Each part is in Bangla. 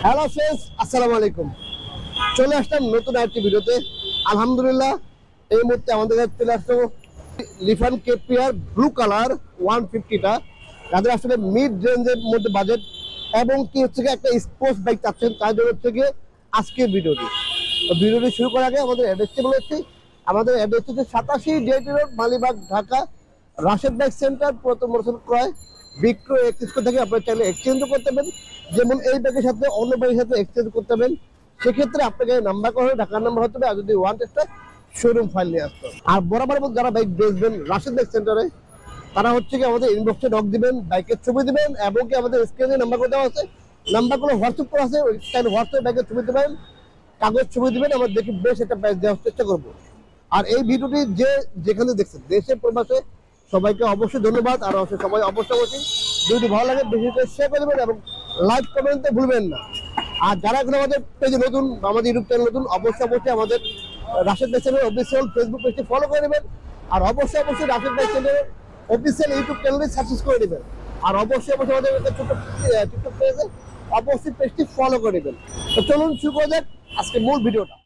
হ্যালো ফ্রেন্ডস, আসসালামু আলাইকুম। চলে আসলাম নতুন একটি ভিডিওতে। আলহামদুলিল্লাহ এই মুহূর্তে আমাদের কাছে চলে আসলো লিফান কেপিআর ব্লু কালার 150টা, যাদের আসলে মিড রেঞ্জের মধ্যে বাজেট এবং কি হচ্ছে একটা স্পোর্টস বাইক চাচ্ছেন, তার জন্য হচ্ছে গিয়ে আজকের ভিডিওটি। তো ভিডিওটি শুরু করার আগে আমাদের অ্যাড্রেসটি বলেছি। আমাদের অ্যাড্রেস হচ্ছে 87 DIT road, Malibagh, Dhaka. Rashed bike centre, প্রথম মোটরসাইকেল ক্রয় বিক্রয় এক্সচেঞ্জ থেকে আপনার চাইলে এক্সচেঞ্জও করতে পারেন, যেমন এই ব্যাগের সাথে অন্য ব্যাগের সাথে এক্সচেঞ্জ করতে পারেন। সেক্ষেত্রে আপনাকে নাম্বার করা হবে, ঢাকার নাম্বার হতে হবে, আর যদি ওয়ান টেস্টটা শোরুম ফাইল নিয়ে আসতে হবে। আর বরাবর যারা বাইক বেচবেন রাশেদ বাইক সেন্টারে, তারা হচ্ছে কি আমাদের ইনবক্সে নক দিবেন, বাইকের ছবি দিবেন এবং কি আমাদের স্ক্রিনে নাম্বার করে দেওয়া আছে, নাম্বারগুলো হোয়াটসঅ্যাপ করা আছে, ওই হোয়াটসঅ্যাপ বাইকের ছবি দেবেন, কাগজ ছবি দিবেন, আমরা দেখি বেশ একটা প্রাইস দেওয়ার চেষ্টা করবো। আর এই ভিডিওটি যেখানে দেখছেন দেশে প্রবাসে সবাইকে অবশ্যই ধন্যবাদ। আর সবাই অবশ্যই ভিডিওটি ভালো লাগে বেশি করে শেয়ার করে দেবেন এবং লাইক কমেন্টে ভুলবেন না। আর যারা এখন আমাদের পেজে নতুন, আমাদের ইউটিউব চ্যানেল নতুন, অবশ্যই আমাদের রাশেদ বাইক সেন্টারের অফিসিয়াল ফেসবুক পেজটি ফলো করে নেবেন। আর অবশ্যই রাশেদ বাইক সেন্টারের অফিসিয়াল ইউটিউব চ্যানেলটি সাবস্ক্রাইব করে নেবেন। আর অবশ্যই আমাদের ছোট টিকটক পেজে অবশ্যই পেজটি ফলো করে নেবেন। তো চলুন শুরু করে যাক আজকে মূল ভিডিওটা।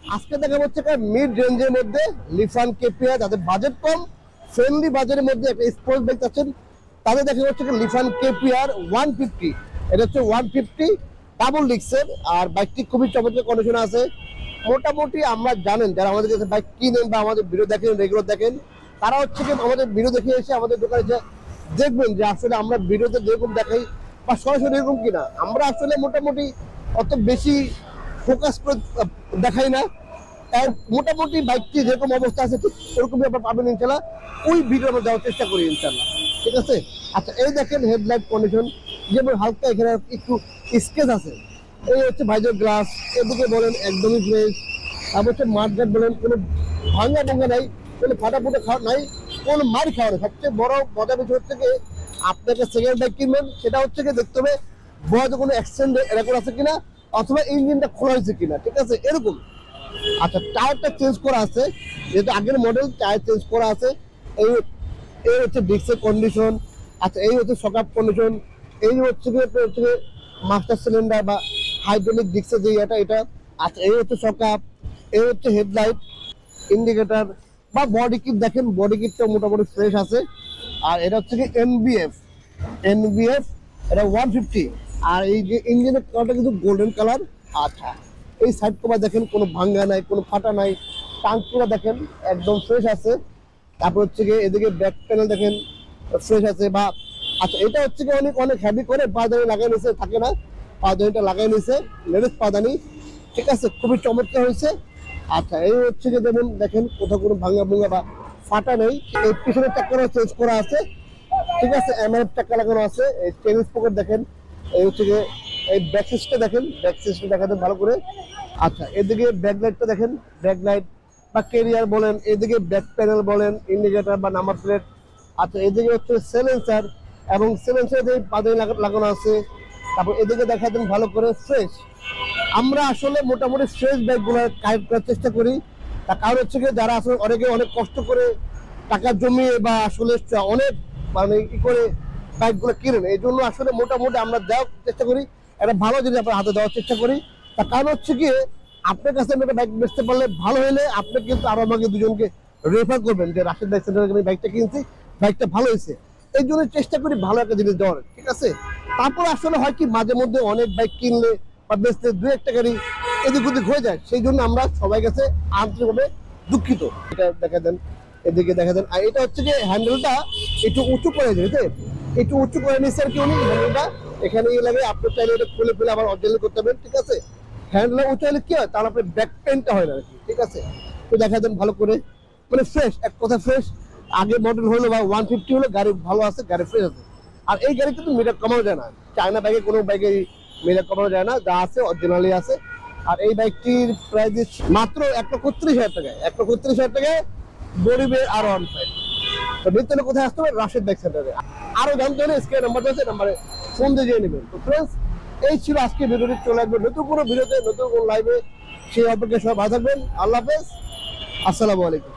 আজকে দেখা হচ্ছে মিড রেঞ্জের মধ্যে লিফান কেপিআর, যাদের বাজেট কম, ফ্রেন্ডলি বাজারের মধ্যে একটা স্পোর্টস বাইক আছেন, তাদের দেখা হচ্ছে লিফান কেপিআর 150। এটা হচ্ছে 150 ডাবল ডিস্কের। আর বাইকটি খুবই চমৎকার কন্ডিশনে আছে। মোটামুটি আমরা জানেন যারা আমাদের কাছে বাইক কিনেন বা আমাদের ভিডিও দেখেন, রেগুলার দেখেন, তারা হচ্ছে কি আমাদের ভিডিও দেখে এসে আমাদের দোকানে যে দেখবেন যে আসলে আমরা ভিডিওতে যেরকম দেখাই বা সরাসরি এরকম কিনা। আমরা আসলে মোটামুটি অত বেশি ফোকাস করে দেখাই না। মোটামুটি বাইকটি যেরকম অবস্থা আছে ঠিক ওরকমই আপনার পাবেন ইনশাল্লাহ। ওই ভিডিও আমরা দেওয়ার চেষ্টা করি ইনশাল্লাহ, ঠিক আছে। আচ্ছা, এই দেখেন হেডলাইট কন্ডিশন, যেমন হালকা এখানে একটু স্কেচ আছে। এই হচ্ছে ভাইজার গ্লাস, এদিকে বলেন একদমই ফ্রেশ। তারপর হচ্ছে মাঠঘাট বলেন কোনো ভাঙা ভাঙা নাই, কোনো ফাটাফুটা খাওয়া নাই, কোনো মার খাওয়া নেই। সবচেয়ে বড় মজা বিষয় হচ্ছে কি আপনাকে সেকেন্ড বাইক কিনবেন, সেটা হচ্ছে কি দেখতে হবে বড় কোনো অ্যাক্সিডেন্ট রেকর্ড আছে কিনা, অথবা ইঞ্জিনটা খোলা হয়েছে কিনা, ঠিক আছে, এরকম। আচ্ছা, টায়ারটা চেঞ্জ করা আছে, যেহেতু আগের মডেল টায়ার চেঞ্জ করা আছে। এই হচ্ছে ডিস্কের কন্ডিশন। আচ্ছা, এই হচ্ছে শকআপ কন্ডিশন। এই হচ্ছে মাস্টার সিলিন্ডার বা হাইড্রোলিক ডিস্কের যে এটা। আচ্ছা, এই হচ্ছে শকআপ, এই হচ্ছে হেডলাইট, ইন্ডিকেটার বা বডি কিট। দেখেন বডি কিটটা মোটামুটি ফ্রেশ আছে। আর এটা হচ্ছে কি এনবিএফ এটা 150। আর এই যে ইঞ্জিনের কালারটা কিন্তু গোল্ডেন কালার। আচ্ছা, এই সাইড কভার দেখেন কোনো ভাঙ্গা নাই, কোনো ফাটা নাই, টাঙ্কিটা দেখেন একদম ফ্রেশ আছে। তারপর হচ্ছে গিয়ে এদিকে ব্যাক প্যানেল দেখেন ফ্রেশ আছে। বা আচ্ছা, এটা হচ্ছে কি অনেক হেভি করে পাদানি লাগাই নিছে, থাকে না, পাদানিটা লাগাই নিছে, লেডিস পাদানি, ঠিক আছে, খুবই চমৎকার হয়েছে। আচ্ছা, এই হচ্ছে যে যেমন দেখেন কোথাও কোনো ভাঙ্গা ভুঙ্গা বা ফাটা নেই। এই পিছনের চাকাটা চেঞ্জ করা আছে, ঠিক আছে, এমআরএফ চাকা লাগানো আছে। এই টেনিস পকেট দেখেন, এই হচ্ছে যে এই ব্যাক সিস্টেম দেখেন, ব্যাক সিস্টেম দেখাতেন ভালো করে। আচ্ছা, এদিকে ব্যাক লাইটটা দেখেন, ব্যাক লাইট বা ক্যারিয়ার বলেন, এদিকে ব্যাক প্যানেল বলেন, ইন্ডিকেটার বা নাম্বার প্লেট। আচ্ছা, এদিকে হচ্ছে সাইলেন্সার এবং সাইলেন্সার যে পাদানি লাগানো আছে। তারপর এদিকে দেখাতেন ভালো করে ফ্রেশ। আমরা আসলে মোটামুটি ফ্রেশ বাইকগুলো কালেক্ট করার চেষ্টা করি। তার কারণ হচ্ছে কি যারা আসলে অনেক কষ্ট করে টাকা জমিয়ে বা আসলে অনেক মানে ই করে বাইকগুলো কিনেন, এই জন্য আসলে মোটামুটি আমরা দেওয়ার চেষ্টা করি, একটা ভালো জিনিস আপনার হাতে দেওয়ার চেষ্টা করি। তার কারণ হচ্ছে কি আপনার কাছে আমি একটা বাইক বেচতে পারলে ভালো হলে আপনি কিন্তু আরো আমাকে দুজনকে রেফার করবেন যে রাশেদ বাইক সেন্টারে আমি বাইকটা কিনছি, বাইকটা ভালো হয়েছে। এই জন্য চেষ্টা করি ভালো একটা জিনিস দেওয়ার, ঠিক আছে। তারপর আসলে হয় কি মাঝে মধ্যে অনেক বাইক কিনলে বা বেচতে দু একটা গাড়ি এদিক ওদিক হয়ে যায়, সেই জন্য আমরা সবাই কাছে আন্তরিকভাবে দুঃখিত। এটা দেখা দেন, এদিকে দেখা দেন। আর এটা হচ্ছে যে হ্যান্ডেলটা একটু উঁচু করে দিয়েছে, একটু উঁচু করে নিচ্ছে আর কি উনি হ্যান্ডেলটা। এখানে ইয়ে লাগে, আপনি চাইলে এটা খুলে ফেলে আবার অরিজিনাল করতে পারবেন, ঠিক আছে। হ্যান্ডেল উঁচু হলে কি হয়, তাহলে আপনার ব্যাক পেনটা হয় না আর কি, ঠিক আছে। তো দেখা দেন ভালো করে, মানে ফ্রেশ, এক কথা ফ্রেশ। আগে মডেল হলো বা 150 হলো, গাড়ি ভালো আছে, গাড়ি ফ্রেশ আছে। আর এই গাড়ি কিন্তু মিটার কমানো যায় না, চায়না বাইকে কোনো বাইকে মিটার কমানো যায় না, যা আছে অরিজিনালি আছে। আর এই বাইকটির প্রাইস মাত্র 1,30,000 টাকায়, 1,30,000 টাকায় গরিবের আরো অনসাইড। তো নিত্য কোথায় আসতে হবে, রাশেদ বাইক সেন্টারে। আরো জানতে হলে স্ক্রিনে নাম্বার আছে, নাম্বারে ফোন দিয়ে নেবেন। তো ফ্রেন্ডস, এই ছিল আজকে ভিডিওটি। চলে আসবে নতুন কোনো ভিডিওতে, নতুন কোনো লাইভে। সেই অপেক্ষায় সবাই ভালো থাকবেন। আল্লাহ হাফেজ, আসসালামু আলাইকুম।